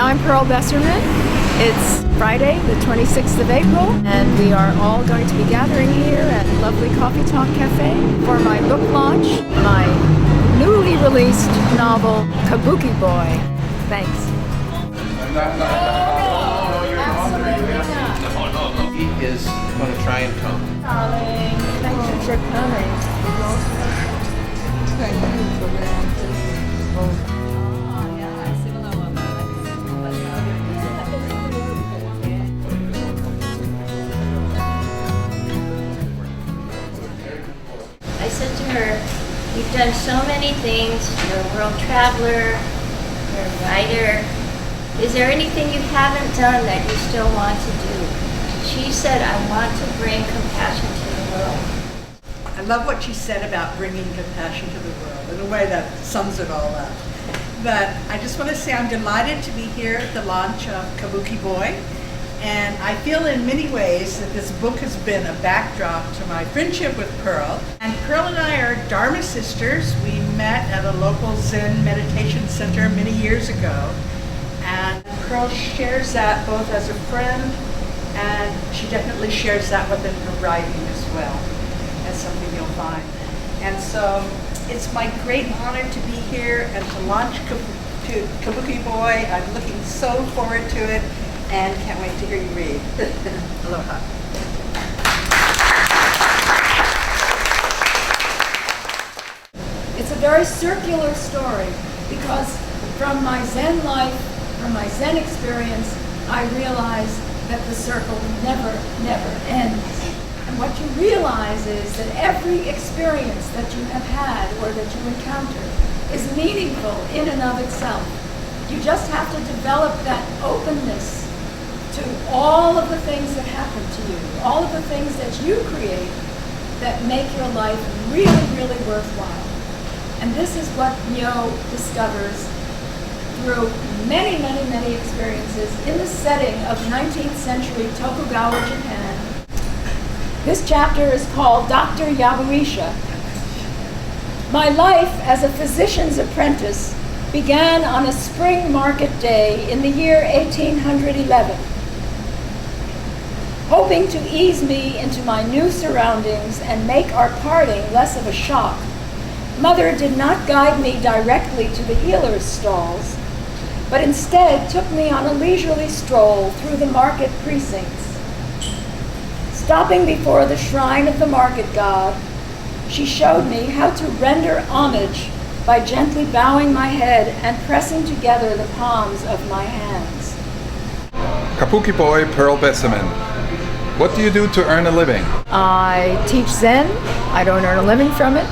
I'm Perle Besserman. It's Friday, the 26th of April, and we are all going to be gathering here at lovely Coffee Talk Cafe for my book launch, my newly released novel, Kabuki Boy. Thanks. He is going to try and come. Darling, thank you for coming. Thank you for that. I said to her, you've done so many things. You're a world traveler, you're a writer. Is there anything you haven't done that you still want to do? She said, I want to bring compassion to the world. I love what she said about bringing compassion to the world. In a way, that sums it all up. But I just want to say I'm delighted to be here at the launch of Kabuki Boy. And I feel in many ways that this book has been a backdrop to my friendship with Perle. And Perle and I are Dharma sisters. We met at a local Zen meditation center many years ago. And Perle shares that both as a friend, and she definitely shares that within her writing as well, as something you'll find. And so it's my great honor to be here and to launch Kabuki Boy. I'm looking so forward to it, and can't wait to hear you read. Aloha. It's a very circular story because from my Zen life, from my Zen experience, I realized that the circle never ends. And what you realize is that every experience that you have had or that you encounter is meaningful in and of itself. You just have to develop that openness to all of the things that happen to you, all of the things that you create that make your life really worthwhile. And this is what Myo discovers through many experiences in the setting of 19th century Tokugawa Japan. This chapter is called Dr. Yabuisha. My life as a physician's apprentice began on a spring market day in the year 1811. Hoping to ease me into my new surroundings and make our parting less of a shock, Mother did not guide me directly to the healer's stalls, but instead took me on a leisurely stroll through the market precincts. Stopping before the shrine of the market god, she showed me how to render homage by gently bowing my head and pressing together the palms of my hands. Kabuki Boy, Perle Besserman. What do you do to earn a living? I teach Zen. I don't earn a living from it.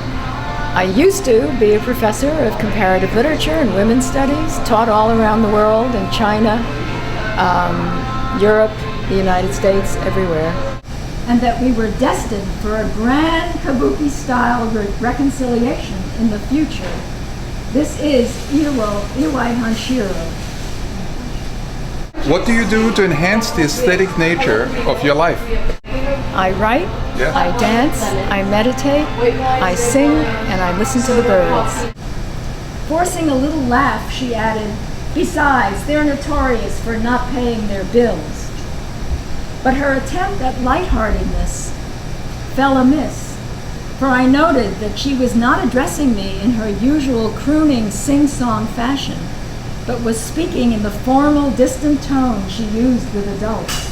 I used to be a professor of comparative literature and women's studies, taught all around the world, in China, Europe, the United States, everywhere. And that we were destined for a grand Kabuki-style reconciliation in the future. This is Iwai Hanshiro. What do you do to enhance the aesthetic nature of your life? I write, Yeah. I dance, I meditate, I sing, and I listen to the birds. Forcing a little laugh, she added, besides, they're notorious for not paying their bills. But her attempt at lightheartedness fell amiss, for I noted that she was not addressing me in her usual crooning sing-song fashion, but was speaking in the formal, distant tone she used with adults.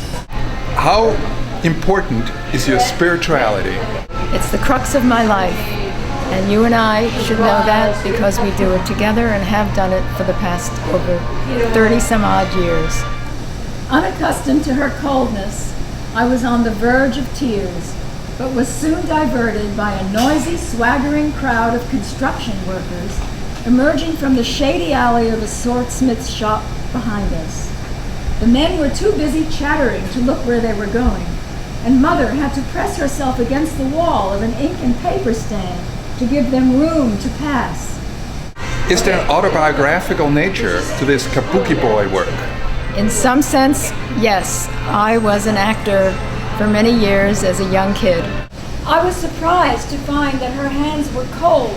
How important is your spirituality? It's the crux of my life, and you and I should know that because we do it together and have done it for the past over 30 some odd years. Unaccustomed to her coldness, I was on the verge of tears, but was soon diverted by a noisy, swaggering crowd of construction workers emerging from the shady alley of a swordsmith's shop behind us. The men were too busy chattering to look where they were going, and Mother had to press herself against the wall of an ink and paper stand to give them room to pass. Is there an autobiographical nature to this Kabuki Boy work? In some sense, yes. I was an actor for many years as a young kid. I was surprised to find that her hands were cold,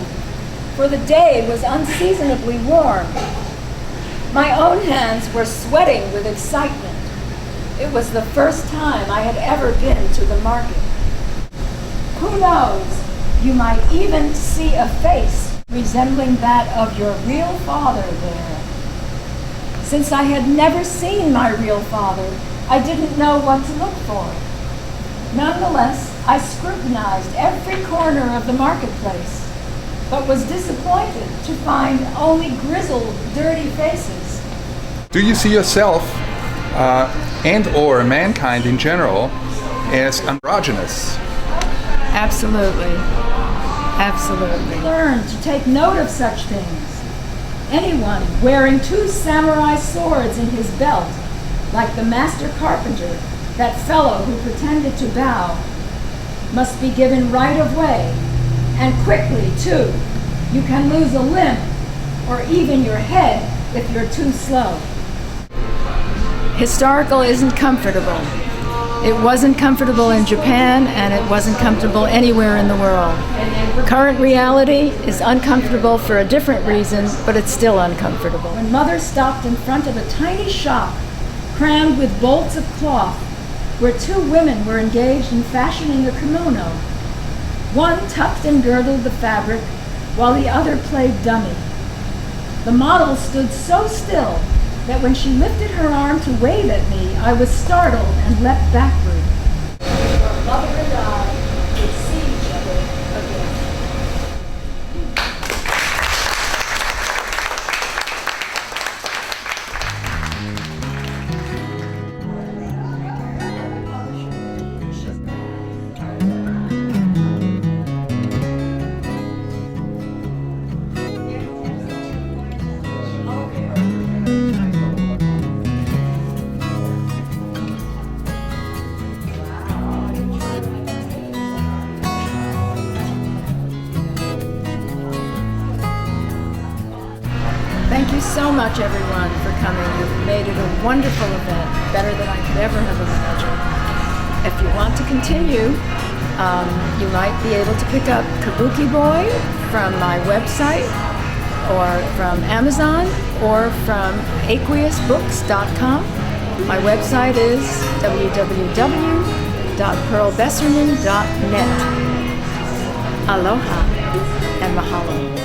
for the day was unseasonably warm. My own hands were sweating with excitement. It was the first time I had ever been to the market. Who knows, you might even see a face resembling that of your real father there. Since I had never seen my real father, I didn't know what to look for. Nonetheless, I scrutinized every corner of the marketplace, but was disappointed to find only grizzled, dirty faces. Do you see yourself and/or mankind in general as androgynous? Absolutely. Absolutely. Learn to take note of such things. Anyone wearing 2 samurai swords in his belt, like the master carpenter, that fellow who pretended to bow, must be given right of way, and quickly too. You can lose a limb, or even your head, if you're too slow. Historical isn't comfortable. It wasn't comfortable in Japan, and it wasn't comfortable anywhere in the world. Current reality is uncomfortable for a different reason, but it's still uncomfortable. When Mother stopped in front of a tiny shop crammed with bolts of cloth, where 2 women were engaged in fashioning a kimono. One tucked and girdled the fabric, while the other played dummy. The model stood so still that when she lifted her arm to wave at me, I was startled and leapt backward. Your mother and I would see each other again. Thank you so much, everyone, for coming. You've made it a wonderful event, better than I could ever have imagined. If you want to continue, you might be able to pick up Kabuki Boy from my website, or from Amazon, or from aqueousbooks.com. My website is www.perlebesserman.net. Aloha and mahalo.